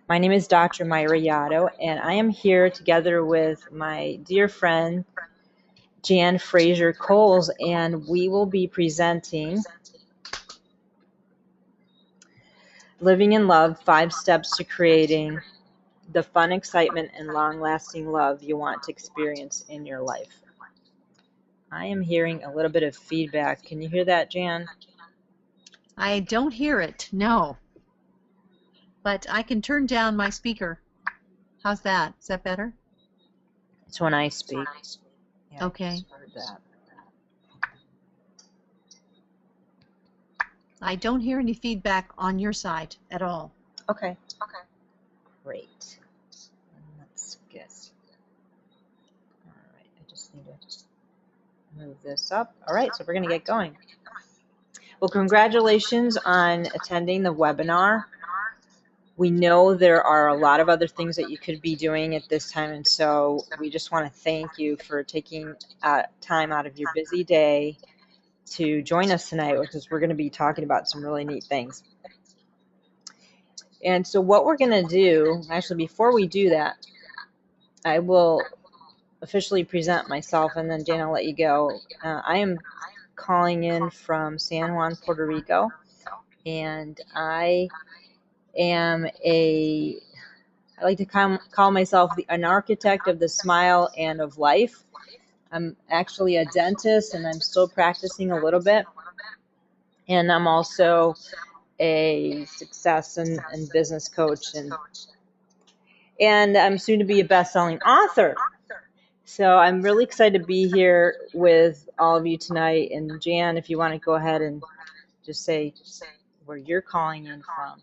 My name is Dr. Myra Yotto, and I am here together with my dear friend Jan Fraser Coles, and we will be presenting Living in Love, 5 Steps to Creating the Fun, Excitement, and Long-Lasting Love You Want to Experience in Your Life. I am hearing a little bit of feedback. Can you hear that, Jan? I don't hear it, no. But I can turn down my speaker. How's that? Is that better? It's when I speak. Yeah, Okay. I just heard that. I don't hear any feedback on your side at all. Okay. Great. Let's get. All right. I just need to move this up. All right. So we're going to get going. Well, congratulations on attending the webinar. We know there are a lot of other things that you could be doing at this time, and so we just want to thank you for taking time out of your busy day to join us tonight, because we're going to be talking about some really neat things. And so what we're going to do, actually, before we do that, I will officially present myself, and then Jane, I'll let you go. I am calling in from San Juan, Puerto Rico, and I like to call myself an architect of the smile and of life. I'm actually a dentist, and I'm still practicing a little bit. And I'm also a success and business coach, and I'm soon to be a best-selling author. So I'm really excited to be here with all of you tonight. And Jan, if you want to go ahead and just say where you're calling in from.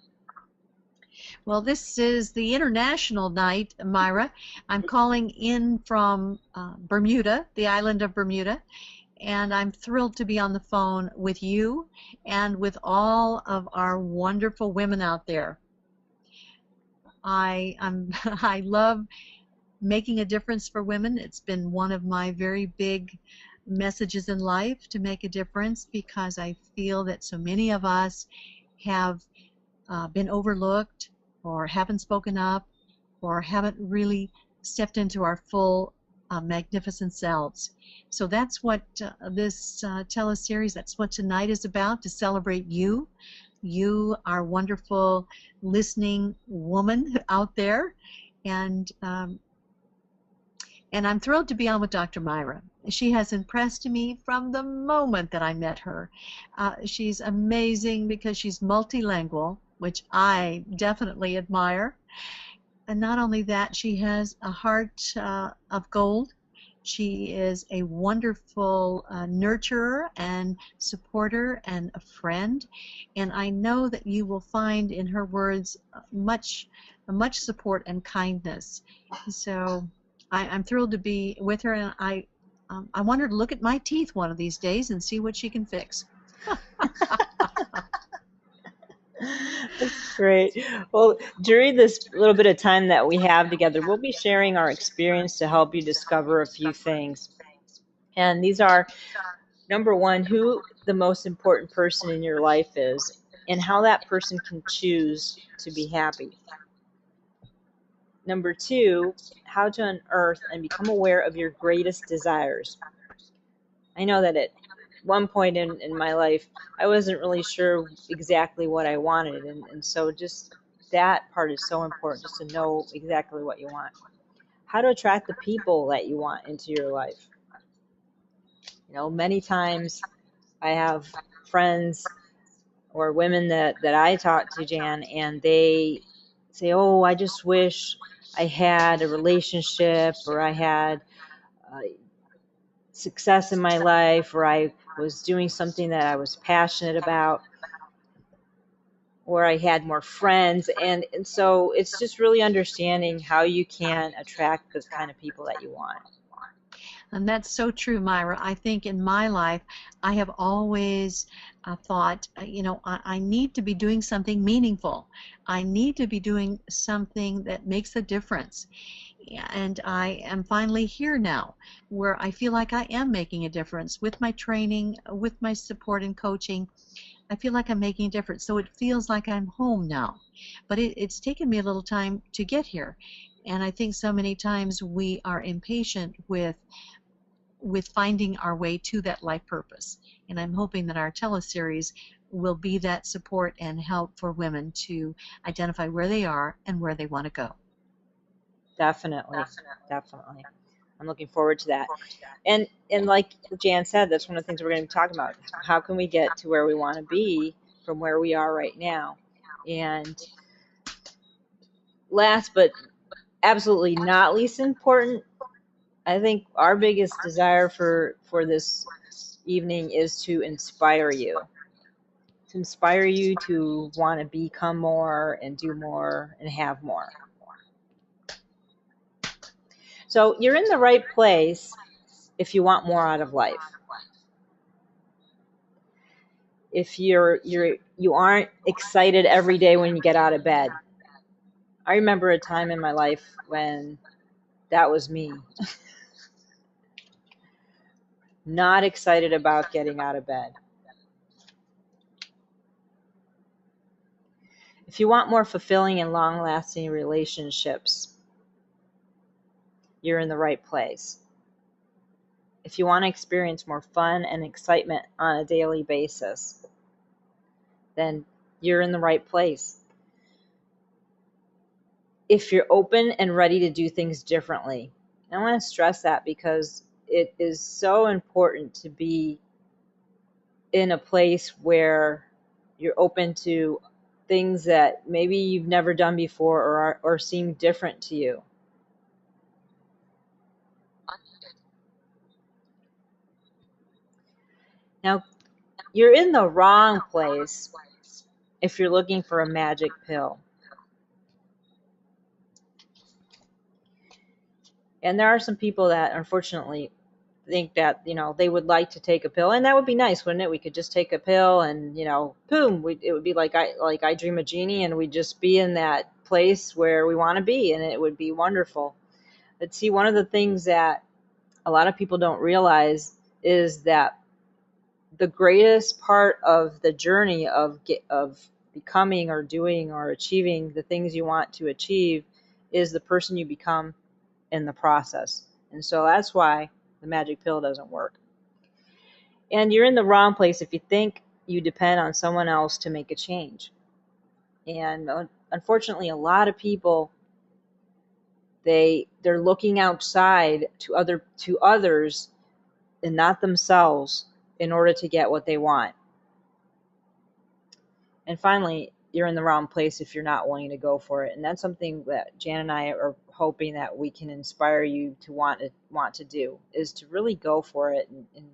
Well, this is the international night, Myra. I'm calling in from Bermuda, the island of Bermuda, and I'm thrilled to be on the phone with you and with all of our wonderful women out there. I love making a difference for women. It's been one of my very big messages in life, to make a difference, because I feel that so many of us have been overlooked, or haven't spoken up, or haven't really stepped into our full magnificent selves. So that's what this teleseries, that's what tonight is about, to celebrate you. You are wonderful listening woman out there, and I'm thrilled to be on with Dr. Myra. She has impressed me from the moment that I met her. She's amazing because she's multilingual, which I definitely admire. And not only that, she has a heart of gold. She is a wonderful nurturer and supporter and a friend. And I know that you will find in her words much support and kindness. So I'm thrilled to be with her, and I want her to look at my teeth one of these days and see what she can fix. That's great. Well, during this little bit of time that we have together, we'll be sharing our experience to help you discover a few things. And these are, number one, who the most important person in your life is, and how that person can choose to be happy. Number two, how to unearth and become aware of your greatest desires. I know that at one point in my life, I wasn't really sure exactly what I wanted. And so just that part is so important, just to know exactly what you want. How to attract the people that you want into your life. You know, many times I have friends or women that I talk to, Jan, and they say, oh, I just wish I had a relationship, or I had success in my life, or I was doing something that I was passionate about, or I had more friends. And so it's just really understanding how you can attract the kind of people that you want. And that's so true, Myra. I think in my life, I have always thought, I need to be doing something meaningful. I need to be doing something that makes a difference. And I am finally here now, where I feel like I am making a difference with my training, with my support and coaching. I feel like I'm making a difference. So it feels like I'm home now. But it's taken me a little time to get here. And I think so many times we are impatient with finding our way to that life purpose. And I'm hoping that our teleseries will be that support and help for women to identify where they are and where they want to go. Definitely. Definitely. I'm looking forward to that. And like Jan said, that's one of the things we're going to be talking about. How can we get to where we want to be from where we are right now? And last but absolutely not least important, I think our biggest desire for this evening is to inspire you. To inspire you to want to become more and do more and have more. So you're in the right place if you want more out of life. If you aren't excited every day when you get out of bed. I remember a time in my life when that was me. Not excited about getting out of bed. If you want more fulfilling and long-lasting relationships, you're in the right place. If you want to experience more fun and excitement on a daily basis, then you're in the right place. If you're open and ready to do things differently, I want to stress that because it is so important to be in a place where you're open to things that maybe you've never done before or seem different to you. Now, you're in the wrong place if you're looking for a magic pill. And there are some people that unfortunately think that, they would like to take a pill, and that would be nice, wouldn't it? We could just take a pill and, boom, it would be like I Dream a Genie, and we'd just be in that place where we want to be, and it would be wonderful. But see, one of the things that a lot of people don't realize is that the greatest part of the journey of becoming or doing or achieving the things you want to achieve is the person you become in the process. And so that's why the magic pill doesn't work. And you're in the wrong place if you think you depend on someone else to make a change. And unfortunately, a lot of people, they're looking outside to others and not themselves in order to get what they want. And finally, you're in the wrong place if you're not willing to go for it. And that's something that Jan and I are hoping that we can inspire you to want to do, is to really go for it and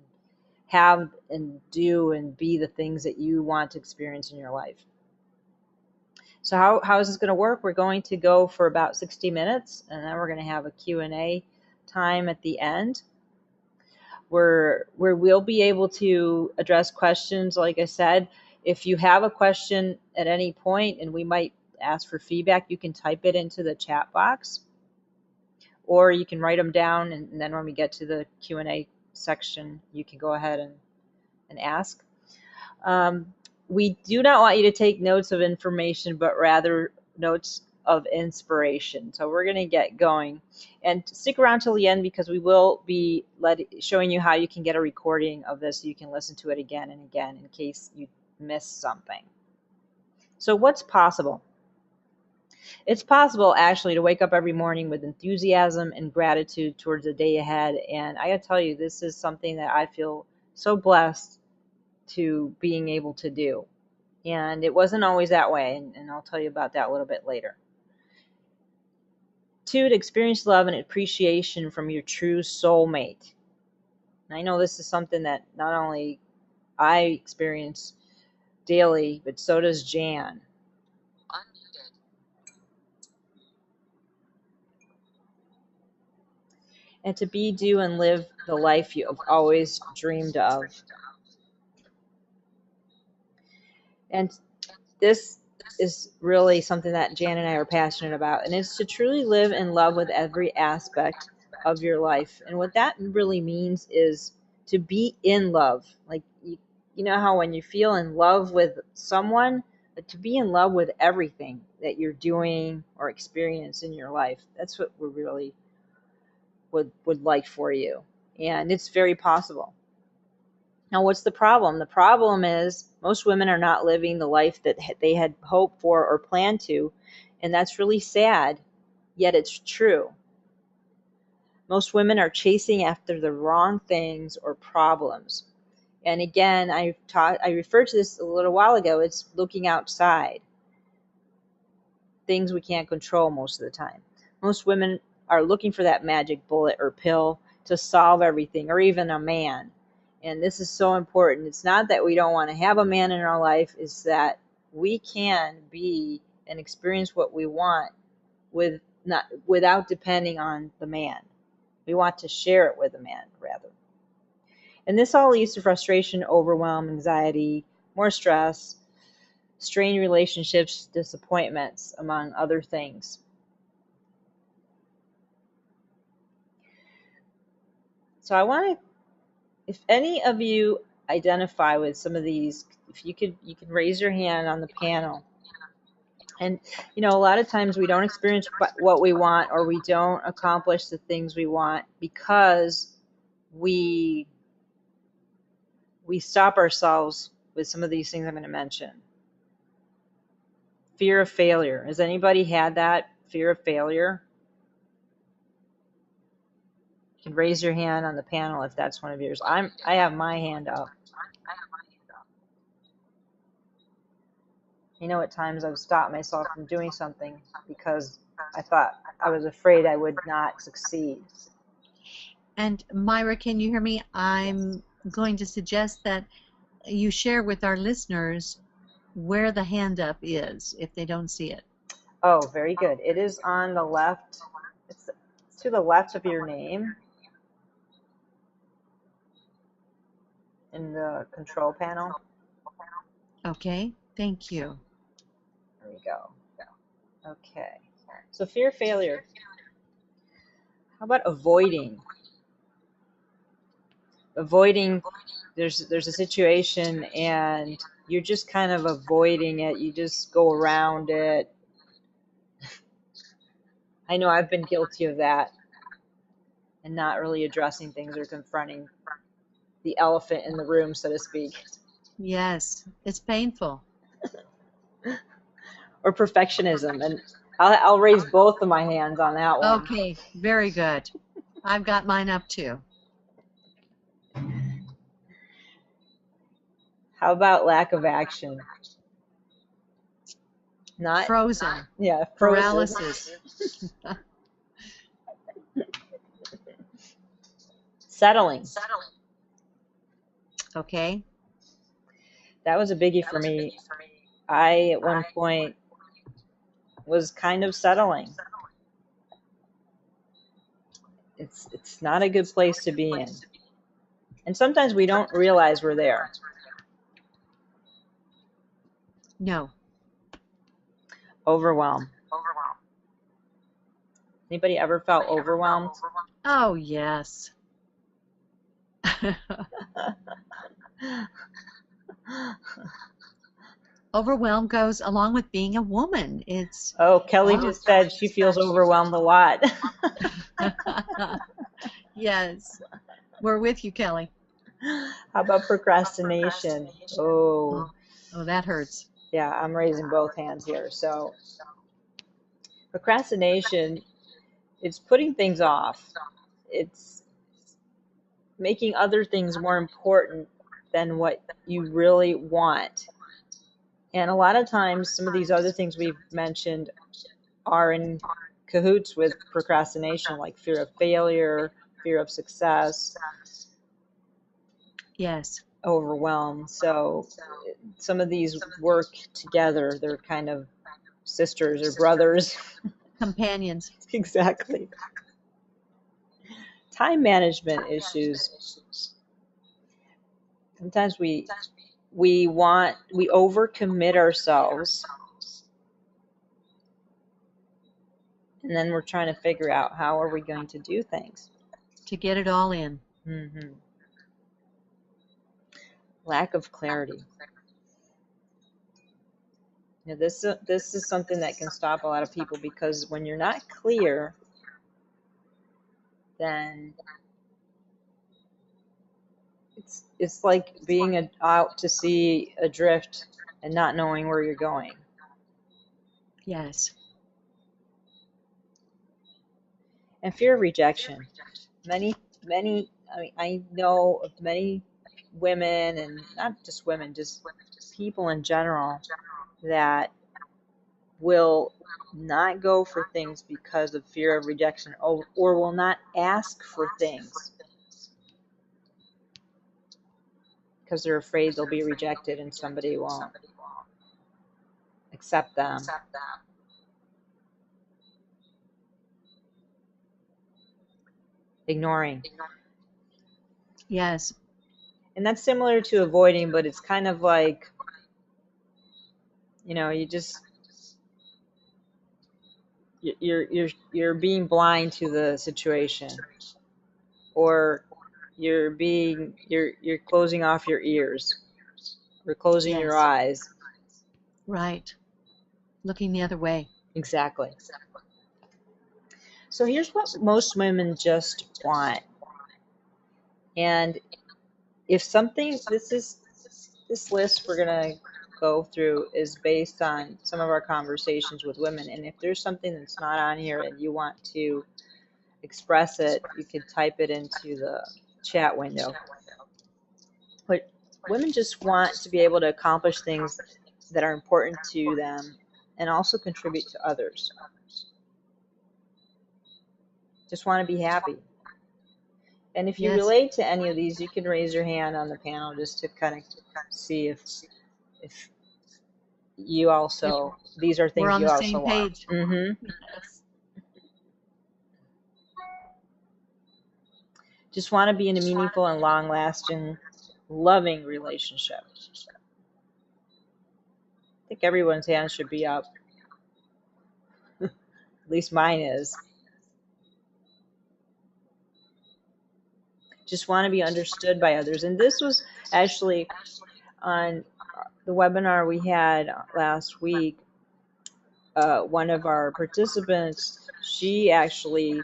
have and do and be the things that you want to experience in your life. So how is this going to work? We're going to go for about 60 minutes, and then we're going to have a Q&A time at the end, where we'll be able to address questions. Like I said, if you have a question at any point and we might ask for feedback, you can type it into the chat box, or you can write them down, and then when we get to the Q&A section, you can go ahead and ask. We do not want you to take notes of information, but rather notes of inspiration. So we're going to get going, and stick around till the end because we will be showing you how you can get a recording of this so you can listen to it again and again in case you missed something. So what's possible? It's possible actually to wake up every morning with enthusiasm and gratitude towards the day ahead. And I gotta tell you, this is something that I feel so blessed to being able to do. And it wasn't always that way, and I'll tell you about that a little bit later. 2, to experience love and appreciation from your true soulmate. And I know this is something that not only I experience daily, but so does Jan. And to be, do, and live the life you have always dreamed of. And this is really something that Jan and I are passionate about, and it's to truly live in love with every aspect of your life. And what that really means is to be in love. Like you you know how when you feel in love with someone, but to be in love with everything that you're doing or experience in your life, that's what we really would like for you. And it's very possible. Now, what's the problem? The problem is most women are not living the life that they had hoped for or planned to, and that's really sad, yet it's true. Most women are chasing after the wrong things or problems. And again, I referred to this a little while ago. It's looking outside. Things we can't control most of the time. Most women are looking for that magic bullet or pill to solve everything, or even a man. And this is so important. It's not that we don't want to have a man in our life, it's that we can be and experience what we want without depending on the man. We want to share it with a man, rather. And this all leads to frustration, overwhelm, anxiety, more stress, strained relationships, disappointments, among other things. So I want to, if any of you identify with some of these, if you can raise your hand on the panel. And a lot of times we don't experience what we want, or we don't accomplish the things we want because we stop ourselves with some of these things I'm going to mention. Fear of failure. Has anybody had that fear of failure? You can raise your hand on the panel if that's one of yours. I have my hand up. At times I've stopped myself from doing something because I was afraid I would not succeed. And Myra, can you hear me? I'm going to suggest that you share with our listeners where the hand up is if they don't see it. Oh, very good. It is on the left. It's to the left of your name in the control panel. Okay, thank you. There we go. Okay. So fear of failure. How about avoiding? Avoiding, there's a situation and you're just kind of avoiding it. You just go around it. I know I've been guilty of that and not really addressing things or confronting the elephant in the room, so to speak. Yes, it's painful. Or perfectionism, and I'll raise both of my hands on that one. Okay, very good. I've got mine up too. How about lack of action? Not frozen. Yeah, paralysis. Settling. Okay. That was a biggie for me. I at one point was kind of settling. It's not a good place to be in. And sometimes we don't realize we're there. No. Overwhelm. Anybody ever felt overwhelmed? Oh, yes. Overwhelm goes along with being a woman. It's Kelly just said she feels overwhelmed a lot. Yes. We're with you, Kelly. How about procrastination? Oh, that hurts. Yeah, I'm raising both hands here. So procrastination, it's putting things off. It's making other things more important than what you really want. And a lot of times, some of these other things we've mentioned are in cahoots with procrastination, like fear of failure, fear of success. Yes. Overwhelm. So some of these work together. They're kind of sisters or brothers. Companions. Exactly. Time management issues. Sometimes we overcommit ourselves, and then we're trying to figure out how are we going to do things to get it all in. Mm-hmm. lack of clarity. You know, this is something that can stop a lot of people, because when you're not clear, then it's like being out to sea adrift and not knowing where you're going. Yes. And fear of rejection. Many, I mean, I know of many women, and not just women, just people in general, that will not go for things because of fear of rejection, or will not ask for things because they're afraid they'll be rejected and somebody won't accept them. Ignoring. Yes. And that's similar to avoiding, but it's kind of like, you know, you're being blind to the situation, or you're closing off your ears, or closing your Yes. eyes. Right. Looking the other way. Exactly. So here's what most women just want. And if something, this list we're gonna go through is based on some of our conversations with women. And if there's something that's not on here and you want to express it, you could type it into the chat window. But women just want to be able to accomplish things that are important to them and also contribute to others. Just want to be happy. And if you Yes. relate to any of these, you can raise your hand on the panel just to kind of see if you also, these are We're things on you the also same want. page. Yes. Just want to be in a meaningful and long-lasting, loving relationship. I think everyone's hand should be up. At least mine is. Just want to be understood by others. And this was actually on the webinar we had last week. One of our participants, she actually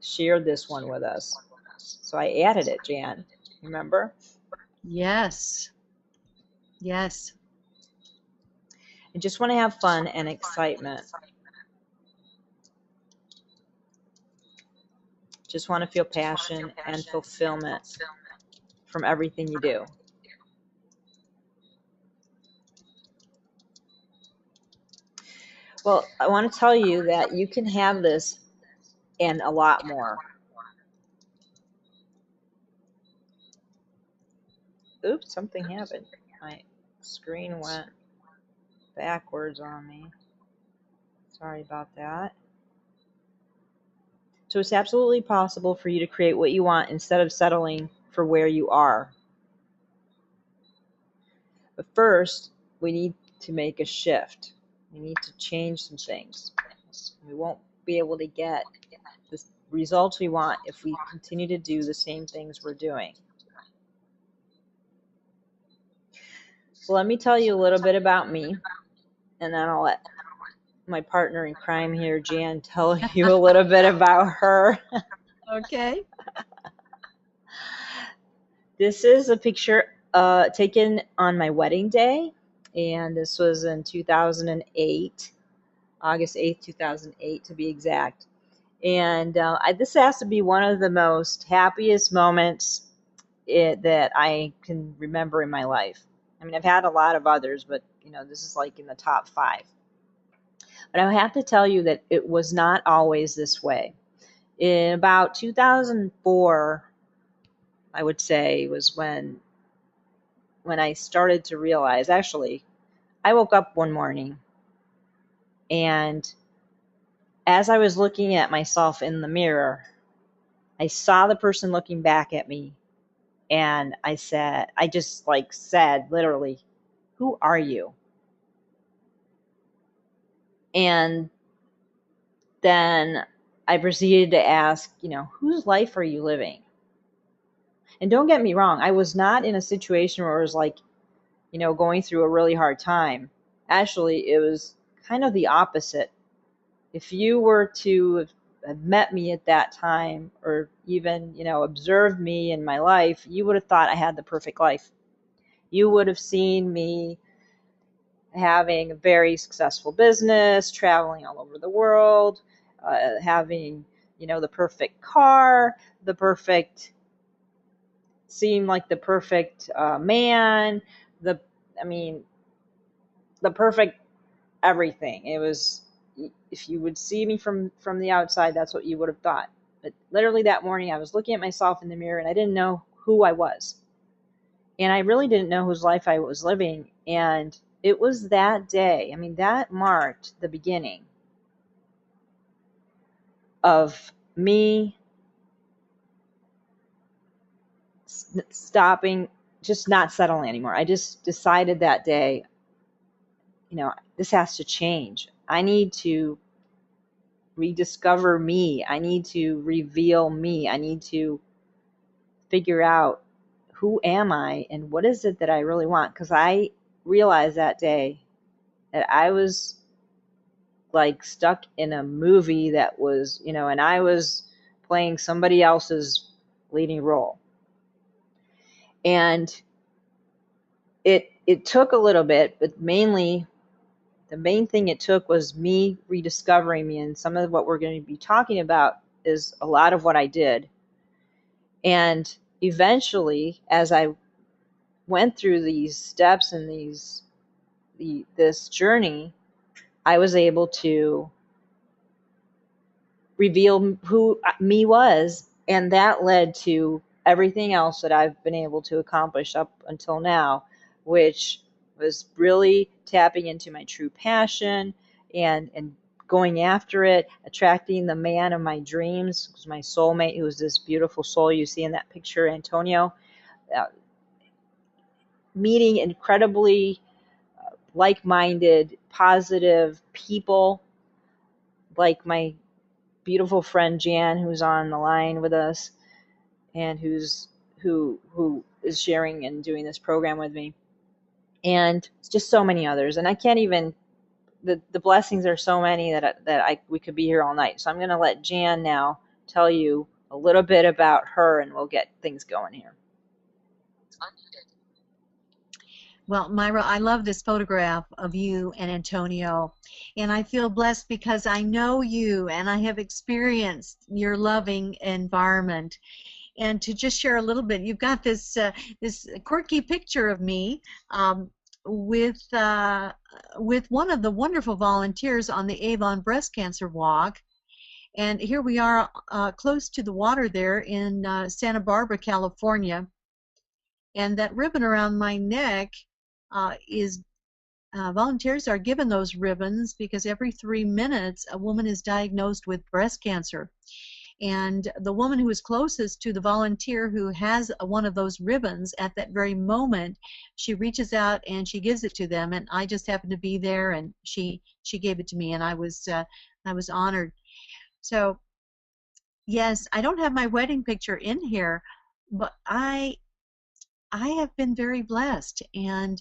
shared this one with us. So I added it, Jan. Remember? Yes. Yes. I just want to have fun and excitement. Just want to feel passion and fulfillment from everything you do. Well, I want to tell you that you can have this and a lot more. Oops, something happened. My screen went backwards on me. Sorry about that. So it's absolutely possible for you to create what you want instead of settling for where you are. But first, we need to make a shift. We need to change some things. We won't be able to get the results we want if we continue to do the same things we're doing. So let me tell you a little bit about me, and then I'll let my partner in crime here, Jan, tell you a little bit about her. Okay. This is a picture taken on my wedding day, and this was in 2008, August 8th, 2008 to be exact. And this has to be one of the most happiest moments that I can remember in my life. I mean, I've had a lot of others, but you know, this is like in the top 5. But I have to tell you that it was not always this way. In about 2004, I would say, was when I started to realize, actually, I woke up one morning, and as I was looking at myself in the mirror, I saw the person looking back at me, and I just said literally, "Who are you?" And then I proceeded to ask, you know, whose life are you living? And don't get me wrong, I was not in a situation where it was like, going through a really hard time. Actually, it was kind of the opposite. If you were to have met me at that time, or even, observed me in my life, you would have thought I had the perfect life. You would have seen me having a very successful business, traveling all over the world, having, the perfect car, the perfect, seemed like the perfect man, the, I mean, the perfect everything. It was, if you would see me from the outside, that's what you would have thought. But literally that morning, I was looking at myself in the mirror, and I didn't know who I was, and I really didn't know whose life I was living. And it was that day. I mean, that marked the beginning of me stopping, just not settling anymore. I just decided that day, this has to change. I need to rediscover me. I need to reveal me. I need to figure out, who am I and what is it that I really want? Because I realized that day that I was like stuck in a movie that was, and I was playing somebody else's leading role. And it took a little bit, but mainly the main thing it took was me rediscovering me. And some of what we're going to be talking about is a lot of what I did. And eventually, as I went through these steps and this journey, I was able to reveal who me was, and that led to everything else that I've been able to accomplish up until now, which was really tapping into my true passion and going after it, attracting the man of my dreams, my soulmate, who is this beautiful soul you see in that picture, Antonio. Uh, Meeting incredibly like-minded, positive people, like my beautiful friend Jan, who's on the line with us, and who is sharing and doing this program with me, and just so many others. And I can't even, the blessings are so many that we could be here all night. So I'm going to let Jan now tell you a little bit about her, and we'll get things going here. Well, Myra, I love this photograph of you and Antonio, and I feel blessed because I know you and I have experienced your loving environment. And to just share a little bit, you've got this quirky picture of me with one of the wonderful volunteers on the Avon Breast Cancer Walk. And here we are close to the water there in Santa Barbara, California. And that ribbon around my neck is volunteers are given those ribbons because every 3 minutes a woman is diagnosed with breast cancer. And the woman who is closest to the volunteer who has one of those ribbons at that very moment, she reaches out and she gives it to them. And I just happened to be there, and she gave it to me, and I was honored. So yes, I don't have my wedding picture in here, but I have been very blessed, and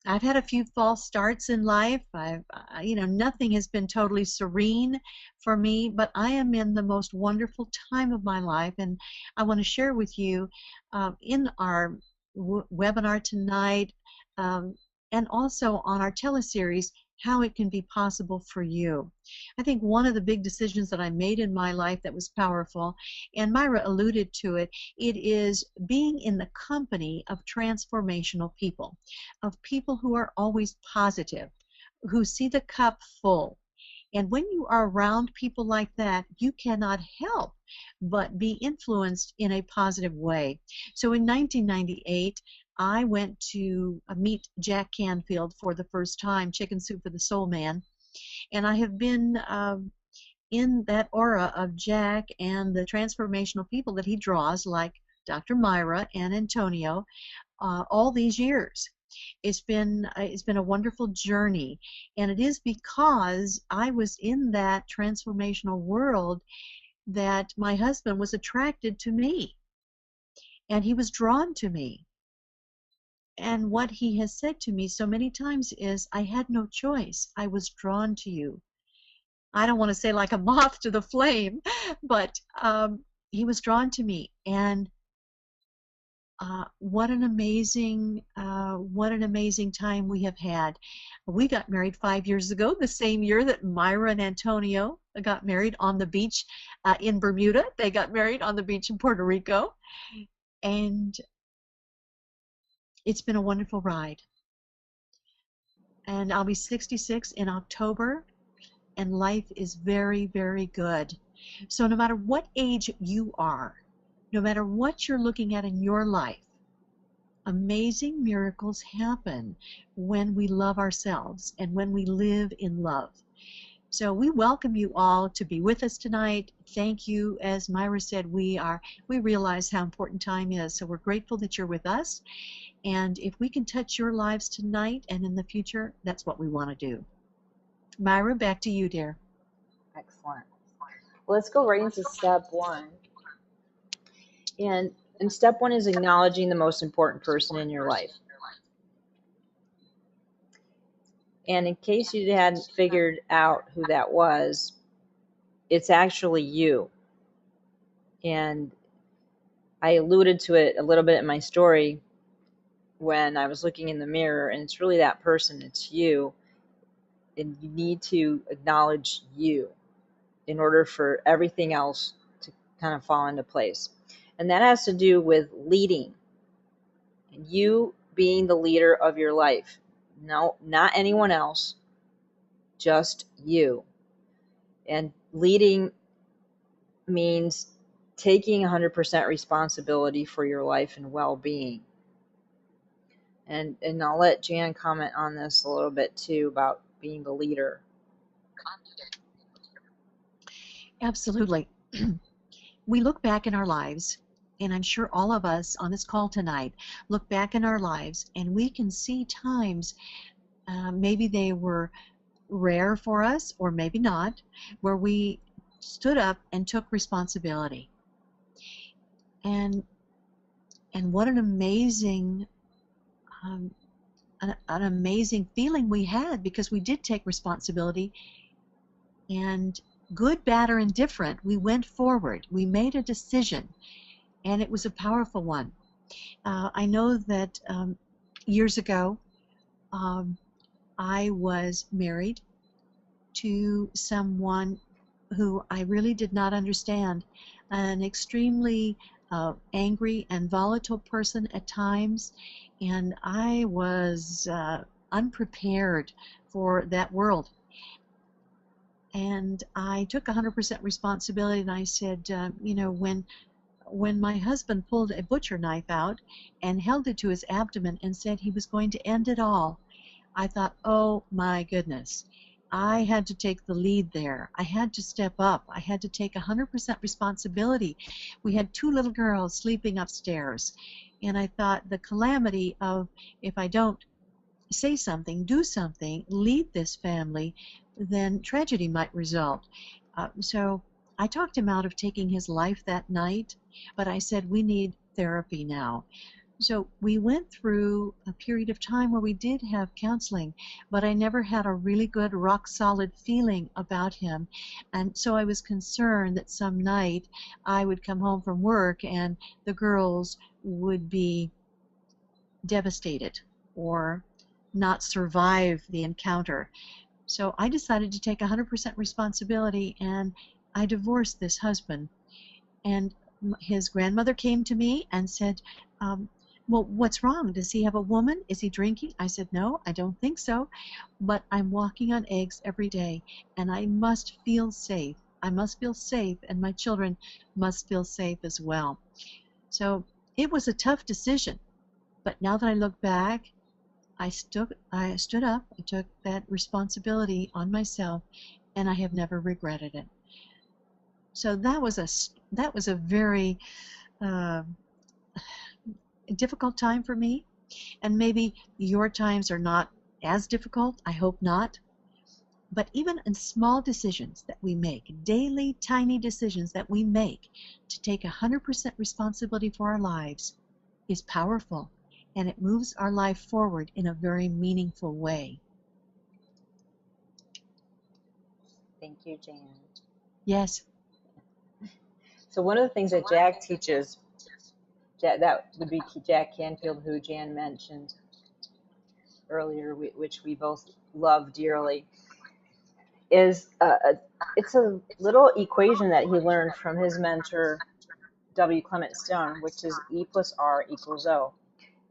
I've had a few false starts in life. Nothing has been totally serene for me, but I am in the most wonderful time of my life, and I want to share with you in our webinar tonight, and also on our teleseries, how it can be possible for you. I think one of the big decisions that I made in my life that was powerful, and Myra alluded to it, it is being in the company of transformational people, of people who are always positive, who see the cup full. And when you are around people like that, you cannot help but be influenced in a positive way. So in 1998, I went to meet Jack Canfield for the first time, Chicken Soup for the Soul Man, and I have been in that aura of Jack and the transformational people that he draws, like Dr. Myra and Antonio, all these years. It's been a wonderful journey, and it is because I was in that transformational world that my husband was attracted to me. and he was drawn to me. And what he has said to me so many times is, I had no choice. I was drawn to you. I don't want to say like a moth to the flame, but he was drawn to me. And what an amazing time we have had. We got married 5 years ago, the same year that Myra and Antonio got married on the beach in Bermuda. They got married on the beach in Puerto Rico. And it's been a wonderful ride. And I'll be 66 in October, and life is very, very good. So no matter what age you are, no matter what you're looking at in your life, amazing miracles happen when we love ourselves and when we live in love. So we welcome you all to be with us tonight. Thank you. As Myra said, we realize how important time is, so we're grateful that you're with us. And if we can touch your lives tonight and in the future, that's what we want to do. Myra, back to you, dear. Excellent. Well, let's go right into step one. And step one is acknowledging the most important person in your life. And in case you hadn't figured out who that was, it's actually you. And I alluded to it a little bit in my story when I was looking in the mirror, and it's really that person, it's you. And you need to acknowledge you in order for everything else to kind of fall into place. And that has to do with leading. You being the leader of your life. No, not anyone else, just you. And leading means taking 100% responsibility for your life and well-being. And I'll let Jan comment on this a little bit too about being the leader. Absolutely. We look back in our lives, and I'm sure all of us on this call tonight look back in our lives, and we can see times, maybe they were rare for us or maybe not, where we stood up and took responsibility. And what an amazing an amazing feeling we had, because we did take responsibility, and good, bad, or indifferent, we went forward. We made a decision, and it was a powerful one. I know that years ago, I was married to someone who I really did not understand, an extremely angry and volatile person at times, and I was unprepared for that world. And I took 100% responsibility, and I said, when my husband pulled a butcher knife out and held it to his abdomen and said he was going to end it all, I thought, oh my goodness. I had to take the lead there. I had to step up. I had to take 100% responsibility. We had 2 little girls sleeping upstairs, and I thought the calamity of, if I don't say something, do something, lead this family, then tragedy might result. So I talked him out of taking his life that night, but I said, we need therapy now. So we went through a period of time where we did have counseling, but I never had a really good rock solid feeling about him. And so I was concerned that some night I would come home from work and the girls would be devastated or not survive the encounter. So I decided to take 100% responsibility, and I divorced this husband. And his grandmother came to me and said, well, what's wrong? Does he have a woman? Is he drinking? I said, no, I don't think so, but I'm walking on eggs every day, and I must feel safe. I must feel safe, and my children must feel safe as well. So it was a tough decision, but now that I look back, I stood up, I took that responsibility on myself, and I have never regretted it. So that was a very difficult time for me, and maybe your times are not as difficult. I hope not. But even in small decisions that we make, daily tiny decisions that we make to take 100% responsibility for our lives, is powerful, and it moves our life forward in a very meaningful way. Thank you, Jan. Yes. So one of the things that Jack teaches, that would be Jack Canfield, who Jan mentioned earlier, which we both love dearly, is it's a little equation that he learned from his mentor, W. Clement Stone, which is E plus R equals O.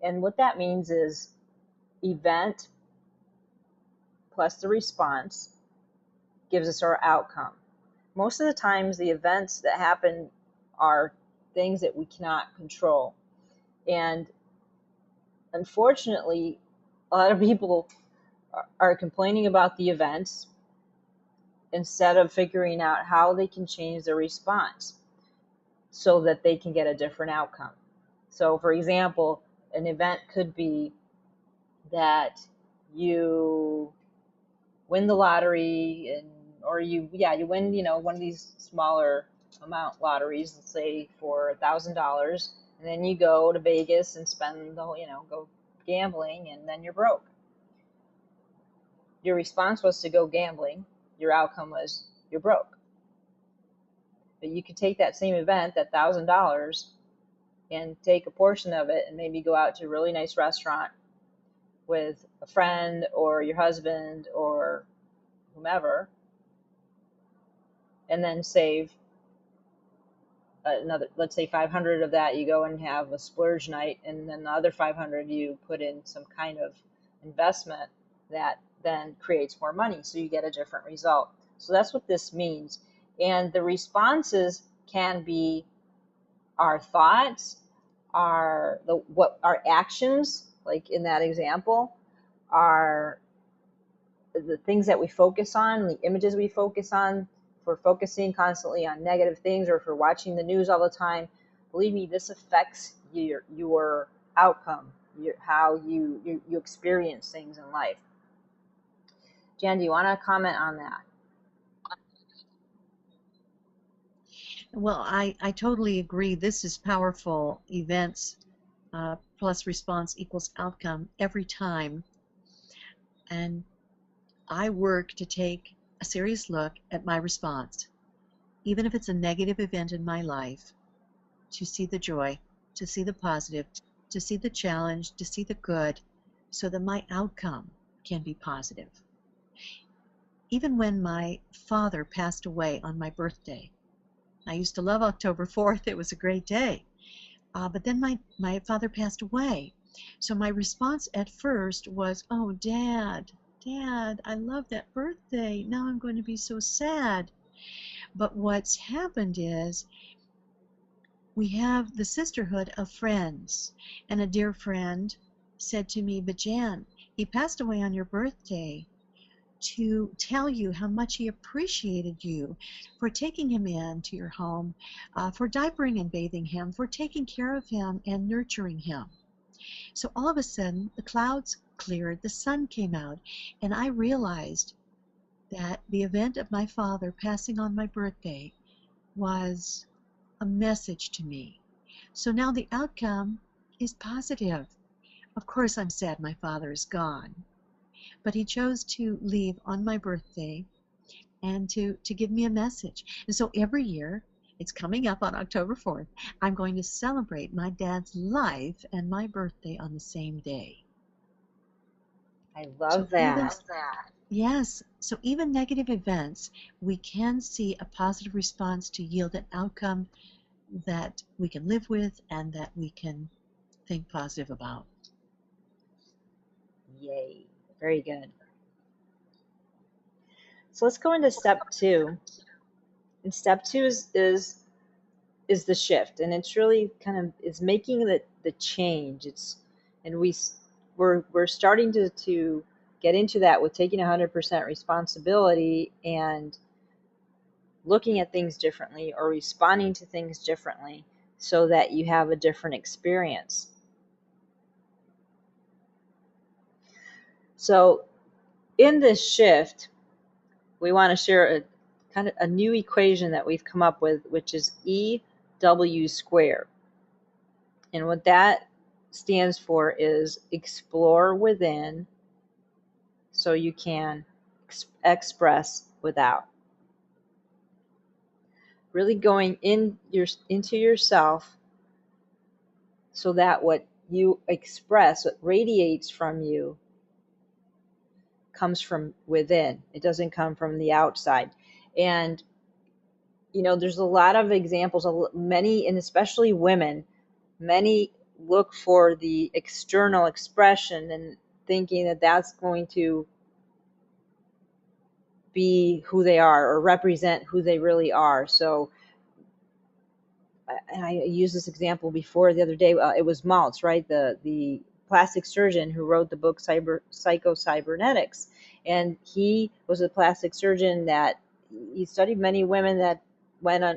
And what that means is event plus the response gives us our outcome. Most of the times, the events that happen are things that we cannot control. And unfortunately, a lot of people are complaining about the events instead of figuring out how they can change their response so that they can get a different outcome. So, for example, an event could be that you win the lottery, or you win, one of these smaller amount lotteries, let's say for $1,000, and then you go to Vegas and spend the whole, go gambling, and then you're broke. Your response was to go gambling. Your outcome was you're broke. But you could take that same event, that $1,000, and take a portion of it and maybe go out to a really nice restaurant with a friend or your husband or whomever, and then save another, let's say 500 of that you go and have a splurge night, and then the other 500 you put in some kind of investment that then creates more money, so you get a different result. So that's what this means. And the responses can be our thoughts, our actions, like in that example, are the things that we focus on, the images we focus on. If we're focusing constantly on negative things, or if we're watching the news all the time, believe me, this affects your outcome, how you experience things in life. Jan, do you want to comment on that? Well, I totally agree. This is powerful. Events plus response equals outcome every time. And I work to take a serious look at my response, even if it's a negative event in my life, to see the joy, to see the positive, to see the challenge, to see the good, so that my outcome can be positive. Even when my father passed away on my birthday, I used to love October 4th. It was a great day. But then my father passed away. So my response at first was, oh, Dad, I love that birthday. Now I'm going to be so sad. But what's happened is we have the sisterhood of friends. And a dear friend said to me, but Jan, he passed away on your birthday to tell you how much he appreciated you for taking him into your home, for diapering and bathing him, for taking care of him and nurturing him. So all of a sudden, the clouds cleared, the sun came out, and I realized that the event of my father passing on my birthday was a message to me. So now the outcome is positive. Of course, I'm sad my father is gone, but he chose to leave on my birthday and to give me a message. And so every year, it's coming up on October 4th, I'm going to celebrate my dad's life and my birthday on the same day. I love that. Yes, so even negative events, we can see a positive response to yield an outcome that we can live with and that we can think positive about. Yay. Very good. So let's go into step 2. And step 2 is the shift, and it's really it's making the change. We're starting to get into that with taking 100% responsibility and looking at things differently, or responding to things differently, so that you have a different experience. So in this shift, we want to share a new equation that we've come up with, which is EW squared. And what that stands for is explore within so you can express without. Really going into yourself so that what you express, what radiates from you, comes from within. It doesn't come from the outside. And there's a lot of examples of many, and especially women, many look for the external expression and thinking that that's going to be who they are or represent who they really are. So, and I used this example before the other day. It was Maltz, right? The plastic surgeon who wrote the book Psycho-Cybernetics. And he was a plastic surgeon that he studied many women that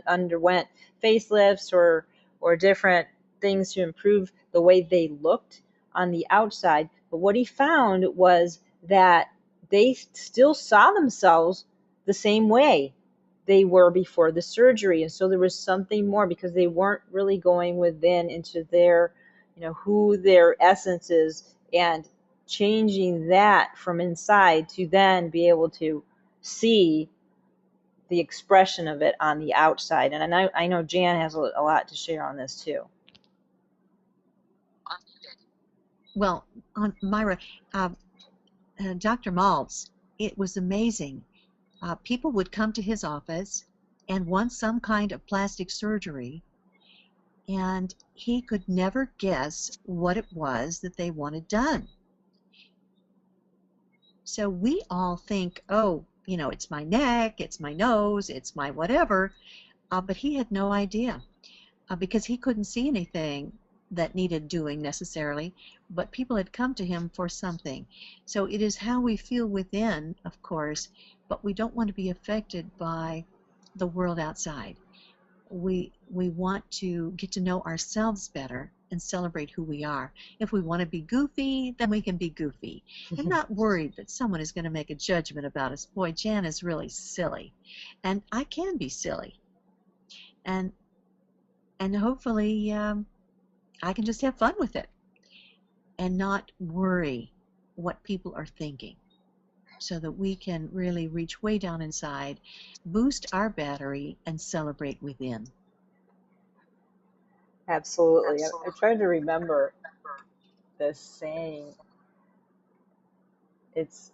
underwent facelifts or different things to improve the way they looked on the outside. But what he found was that they still saw themselves the same way they were before the surgery. And so there was something more because they weren't really going within into their, who their essence is and changing that from inside to then be able to see the expression of it on the outside. And I know Jan has a lot to share on this too. Well, Myra, Dr. Maltz, it was amazing. People would come to his office and want some kind of plastic surgery, and he could never guess what it was that they wanted done. So we all think, oh, it's my neck, it's my nose, it's my whatever, but he had no idea because he couldn't see anything that needed doing necessarily, but people had come to him for something. So it is how we feel within, of course, but we don't want to be affected by the world outside. We want to get to know ourselves better and celebrate who we are. If we want to be goofy, then we can be goofy. I'm not worried that someone is going to make a judgment about us. Boy, Jan is really silly. And I can be silly. And hopefully I can just have fun with it and not worry what people are thinking, so that we can really reach way down inside, boost our battery, and celebrate within. Absolutely. I tried to remember this saying. It's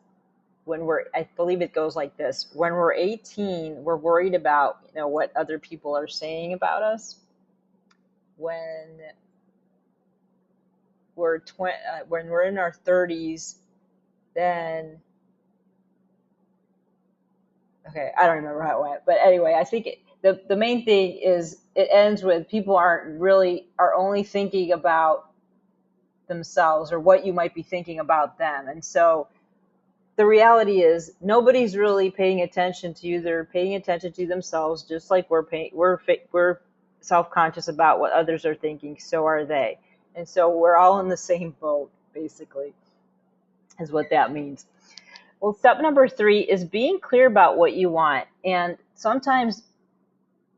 I believe it goes like this: when we're 18, we're worried about what other people are saying about us. When we're in our 30s, then okay, I don't remember how it went, but anyway, I think the main thing is it ends with people are only thinking about themselves or what you might be thinking about them. And so the reality is nobody's really paying attention to you. They're paying attention to themselves, just like we're self-conscious about what others are thinking. So are they. And so we're all in the same boat, basically, is what that means. Well, step number 3 is being clear about what you want. And sometimes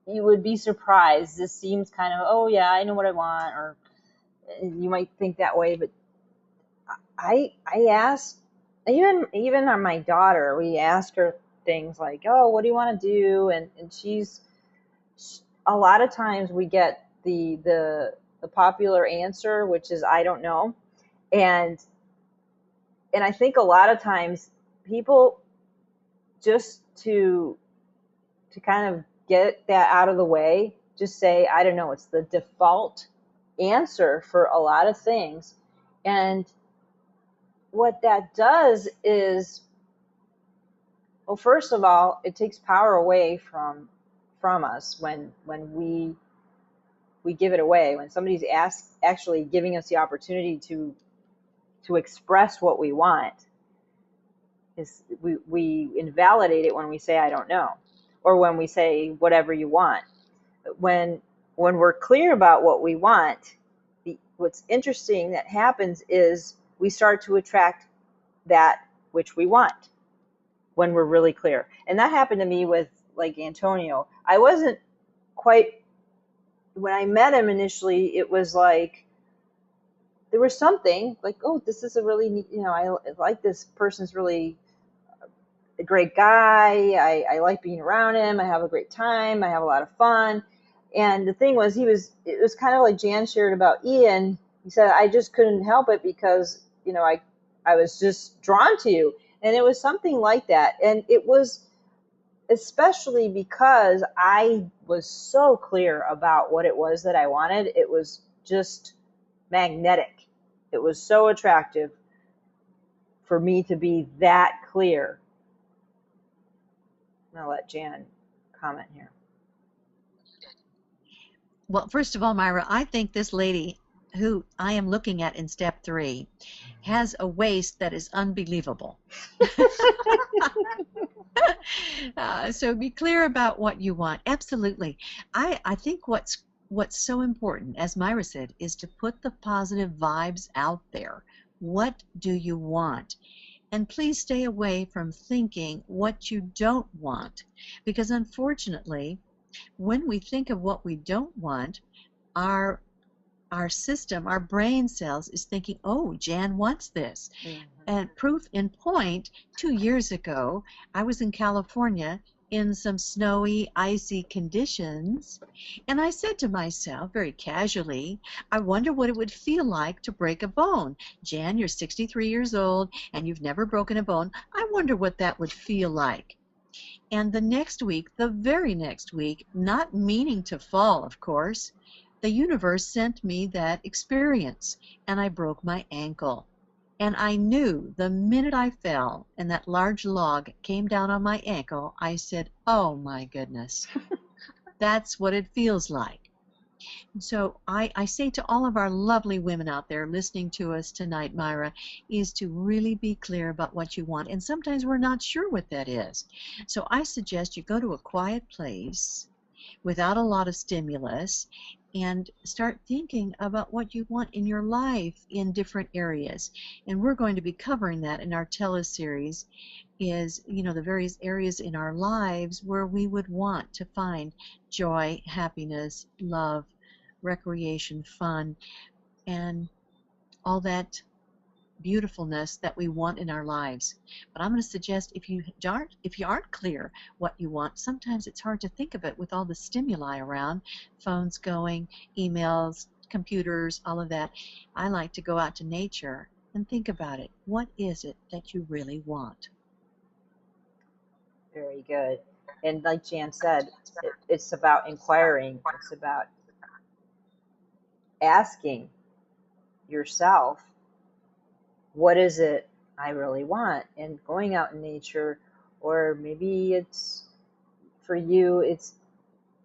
you would be surprised. This seems kind of, oh yeah, I know what I want, or you might think that way, but I ask, even on my daughter, we ask her things like, oh, what do you want to do? And she's, a lot of times we get the popular answer, which is, I don't know. And I think a lot of times people, just to kind of get that out of the way, just say, I don't know. It's the default answer for a lot of things. And what that does is, well, first of all, it takes power away from us when we give it away. When somebody's actually giving us the opportunity to express what we want, is we invalidate it when we say I don't know, or when we say whatever you want. When we're clear about what we want, what's interesting that happens is we start to attract that which we want when we're really clear. And that happened to me with like Antonio. I wasn't quite, when I met him initially, it was like there was something like, oh, this is a really neat, I like this person's really a great guy. I like being around him. I have a great time. I have a lot of fun. And the thing was, it was kind of like Jan shared about Ian. He said, I just couldn't help it because, I was just drawn to you. And it was something like that. And it was especially because I was so clear about what it was that I wanted. It was just magnetic. It was so attractive for me to be that clear. I'm going to let Jan comment here. Well, first of all, Myra, I think this lady who I am looking at in step 3 has a waist that is unbelievable. So be clear about what you want. Absolutely. I think what's so important, as Myra said, is to put the positive vibes out there. What do you want? And please stay away from thinking what you don't want, because unfortunately, when we think of what we don't want, our system, our brain cells is thinking, oh, Jan wants this. Mm-hmm. And proof in point, 2 years ago, I was in California in some snowy, icy conditions, and I said to myself very casually, I wonder what it would feel like to break a bone. Jan, you're 63 years old and you've never broken a bone. I wonder what that would feel like. And the next week, the very next week, not meaning to fall, of course, the universe sent me that experience, and I broke my ankle. And I knew the minute I fell and that large log came down on my ankle, I said, oh my goodness, that's what it feels like. So I say to all of our lovely women out there listening to us tonight, Myra, is to really be clear about what you want. And sometimes we're not sure what that is. So I suggest you go to a quiet place without a lot of stimulus and start thinking about what you want in your life in different areas. And we're going to be covering that in our teleseries, is, the various areas in our lives where we would want to find joy, happiness, love, recreation, fun, and all that beautifulness that we want in our lives. But I'm going to suggest if you aren't clear what you want, sometimes it's hard to think of it with all the stimuli around, phones going, emails, computers, all of that. I like to go out to nature and think about it. What is it that you really want? Very good. And like Jan said, it's about inquiring. It's about asking yourself, what is it I really want? And going out in nature, or maybe it's for you, it's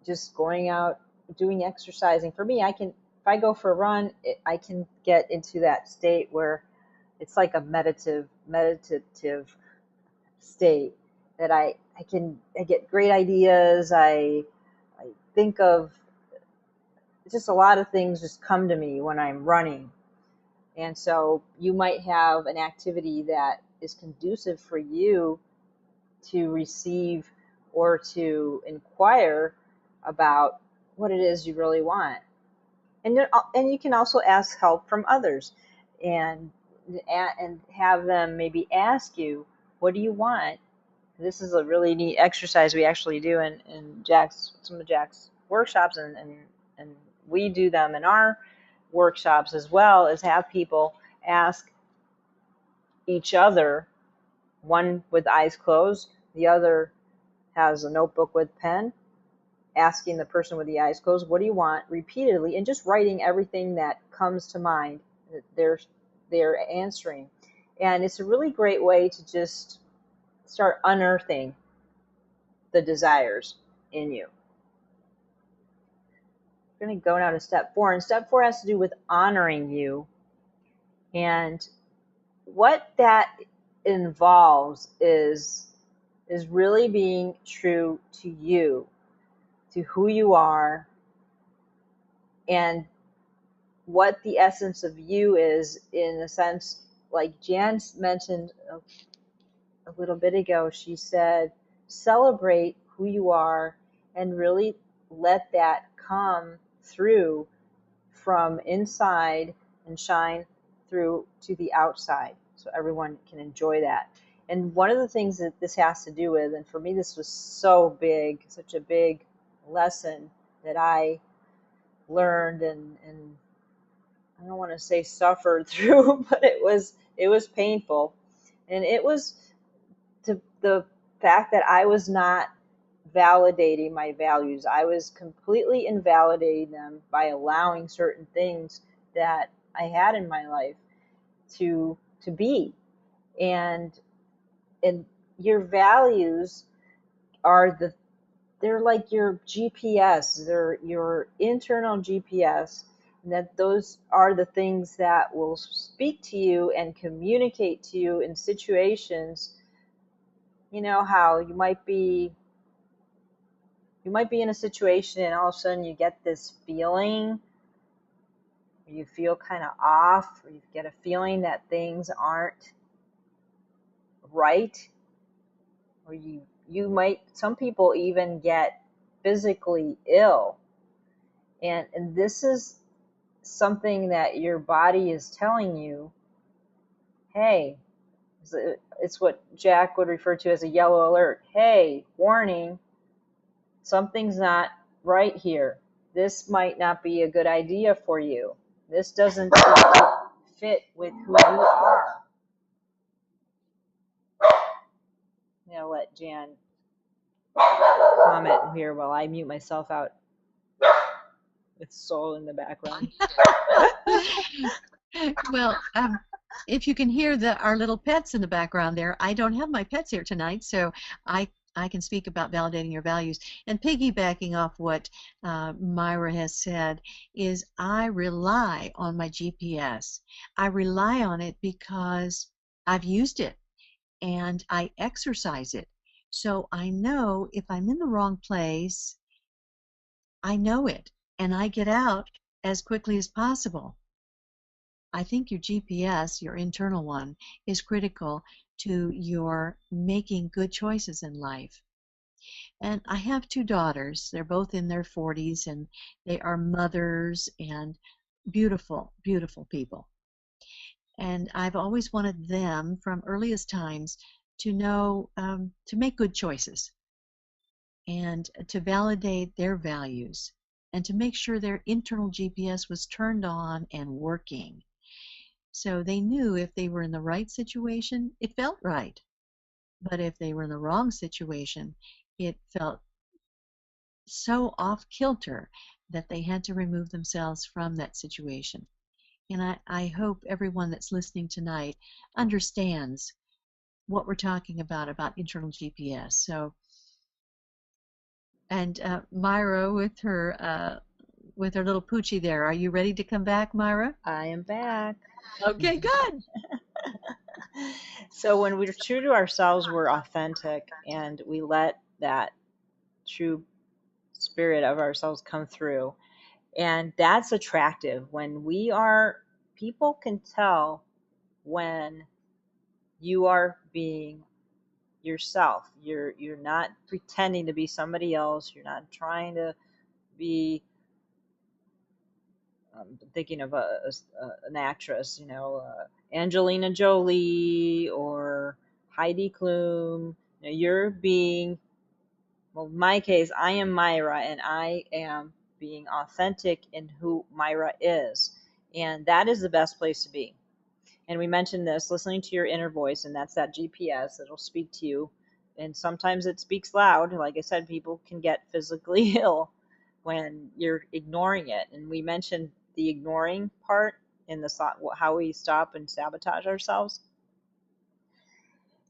just going out, doing exercising. For me, if I go for a run, I can get into that state where it's like a meditative state that I get great ideas. I think of just a lot of things just come to me when I'm running. And so you might have an activity that is conducive for you to receive or to inquire about what it is you really want. And you can also ask help from others and have them maybe ask you, what do you want? This is a really neat exercise we actually do in some of Jack's workshops, and we do them in our workshops as well, is have people ask each other, one with eyes closed, the other has a notebook with pen, asking the person with the eyes closed, what do you want, repeatedly, and just writing everything that comes to mind that they're answering. And it's a really great way to just start unearthing the desires in you. We're going to go now to step 4, and step 4 has to do with honoring you. And what that involves is really being true to you, to who you are, and what the essence of you is, in a sense, like Jan mentioned a little bit ago. She said, celebrate who you are and really let that come through from inside and shine through to the outside so everyone can enjoy that. And one of the things that this has to do with, and for me this was so big, such a big lesson that I learned and I don't want to say suffered through, but it was painful. And it was the fact that I was not validating my values. I was completely invalidating them by allowing certain things that I had in my life to be. And and your values are they're like your GPS, they're your internal GPS, and that those are the things that will speak to you and communicate to you in situations. You know how you might be in a situation and all of a sudden you get this feeling, or you feel kind of off, or you get a feeling that things aren't right, or you might, some people even get physically ill. And this is something that your body is telling you, hey, it's what Jack would refer to as a yellow alert. Hey, warning, something's not right here. This might not be a good idea for you. This doesn't fit with who you are. I'm going to let Jan comment here while I mute myself out with Soul in the background. Well, if you can hear our little pets in the background there, I don't have my pets here tonight, so I can speak about validating your values. And piggybacking off what Myra has said is I rely on my GPS. I rely on it because I've used it and I exercise it. So I know if I'm in the wrong place, I know it and I get out as quickly as possible. I think your GPS, your internal one, is critical to your making good choices in life. And I have two daughters. They're both in their 40s and they are mothers and beautiful, beautiful people. And I've always wanted them from earliest times to know, to make good choices and to validate their values and to make sure their internal GPS was turned on and working. So they knew if they were in the right situation, it felt right. But if they were in the wrong situation, it felt so off kilter that they had to remove themselves from that situation. And I hope everyone that's listening tonight understands what we're talking about internal GPS. So, and Myra with her little poochie there, are you ready to come back, Myra? I am back. Okay, good. So when we're true to ourselves, we're authentic, and we let that true spirit of ourselves come through. And that's attractive. When we are, people can tell when you are being yourself. You're not pretending to be somebody else. You're not trying to be thinking of an actress, Angelina Jolie or Heidi Klum. You're being, well, in my case, I am Myra, and I am being authentic in who Myra is. And that is the best place to be. And we mentioned this, listening to your inner voice, and that's that GPS that'll speak to you. And sometimes it speaks loud. Like I said, people can get physically ill when you're ignoring it. And we mentioned the ignoring part in how we stop and sabotage ourselves.